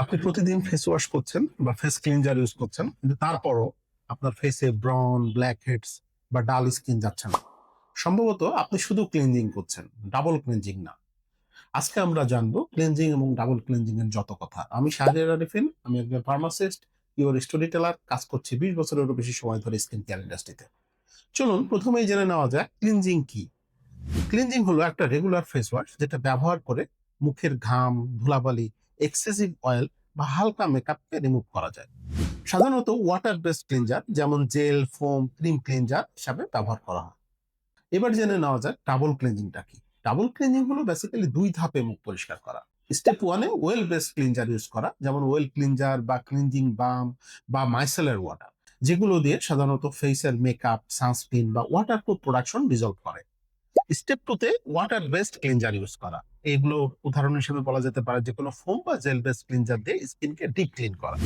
আপনি প্রতিদিন face wash করছেন বা ফেস ক্লিনজার ইউজ করছেন, কিন্তু তারপরও আপনার ফেসে ব্রন, ব্ল্যাক হেডস বা ডাল স্কিন যাচ্ছে না। সম্ভবত আপনি শুধু ক্লিনজিং করছেন, ডাবল ক্লিনজিং না। আজকে আমরা জানবো ক্লিনজিং এবং ডাবল ক্লিনজিং এর যত কথা। আমি শাহরিয়ার আরিফিন, আমি একজন ফার্মাসিস্ট, ইউর স্টোরি টেলার, কাজ করছি 20 বছরেরও বেশি সময় ধরে স্কিন কেয়ার ইন্ডাস্ট্রিতে। চলুন প্রথমেই জেনে নেওয়া যাক ক্লিনজিং কি। ক্লিনজিং হলো একটা রেগুলার ফেস ওয়াশ যেটা ব্যবহার করে মুখের ঘাম, ধুলাবালি, এক্সেসিভ অয়েল বা হালকা মেকআপকে রিমুভ করা যায়। সাধারণত ওয়াটার বেসড ক্লিনজার যেমন জেল, ফোম, ক্রিম ক্লিনজার হিসাবে ব্যবহার করা হয়। এবার জেনে নেওয়া যাক ডাবল ক্লিনজিংটা কি। ডাবল ক্লিনজিং হলো বেসিক্যালি 2 ধাপে মুখ পরিষ্কার করা। স্টেপ ওয়ানে ওয়েল বেসড ক্লিনজার ইউজ করা, যেমন ওয়েল ক্লিনজার বা ক্লিনজিং বাম বা মাইসেলার ওয়াটার, যেগুলো দিয়ে সাধারণত ফেসের মেকআপ, সানস্ক্রিন বা ওয়াটারপ্রুফ প্রোডাকশন ডিজলভ করে। স্টেপ টুতে ওয়াটার বেসড ক্লিনজার ইউজ করা। এগুলো উদাহরণ হিসেবে বলা যেতে পারে যে কোনো ফোম বা জেল বেসড ক্লিনজার দিয়ে স্কিনকে ডিপ ক্লিন করা।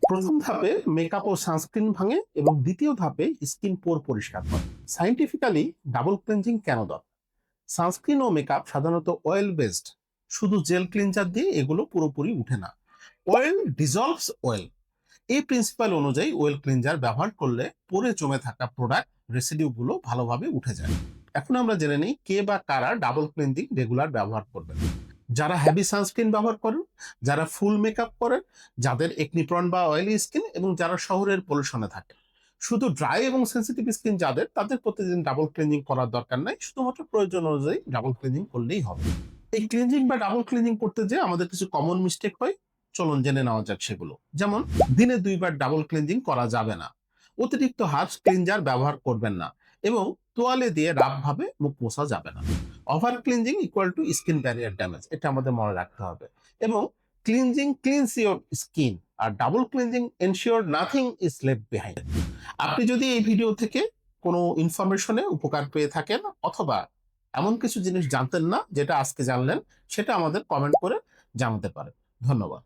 প্রথম ধাপে মেকআপ ও সানস্ক্রিন ভাঙে এবং দ্বিতীয় ধাপে স্কিন পোর পরিষ্কার করে। সাইন্টিফিক্যালি ডাবল ক্লিনজিং কেন দরকার? সানস্ক্রিন ও মেকআপ সাধারণত অয়েল বেসড। শুধু জেল ক্লিনজার দিয়ে এগুলো পুরোপুরি উঠে না। Oil dissolves oil. এই প্রিন্সিপাল অনুযায়ী ওয়েল ক্লিনজার ব্যবহার করলে পরে জমে থাকা প্রোডাক্ট রেসিডিউ গুলো ভালোভাবে উঠে যায়। এখন আমরা জেনে নিই কে বা কারা ডাবল ক্লিনজিং রেগুলার ব্যবহার করবেন। যারা হেভি সানস্ক্রিন ব্যবহার করেন, যারা ফুল মেকআপ করেন, যাদের একনি প্রন বা অয়েলি স্কিন এবং যারা শহরের পলিউশনে থাকে। শুধু ড্রাই এবং সেন্সিটিভ স্কিন যাদের, তাদের প্রতিদিন ডাবল ক্লিনজিং করার দরকার নাই, শুধুমাত্র প্রয়োজন অনুযায়ী ডাবল ক্লিনজিং করলেই হবে। এই ক্লিনজিং বা ডাবল ক্লিনজিং করতে যে আমাদের কিছু কমন মিস্টেক হয়, চলুন জেনে নেওয়া যাক সেগুলো। যেমন দিনে 2 বার ডাবল ক্লিনজিং করা যাবে না। অতিরিক্ত হার্শ ক্লিনজার ব্যবহার করবেন না এবং তোয়ালে দিয়ে রাফ ভাবে মুখ মোছা যাবে না। Over cleansing equal to skin barrier damage, এটা আমাদের মনে রাখতে হবে। এবং ক্লিনজিং ক্লিনস ইওর স্কিন, আর double cleansing ensure nothing is left behind. আপনি যদি এই ভিডিও থেকে কোনো ইনফরমেশনে উপকার পেয়ে থাকেন অথবা এমন কিছু জিনিস জানতেন না যেটা আজকে জানলেন, সেটা আমাদের কমেন্ট করে জানাতে পারেন। ধন্যবাদ।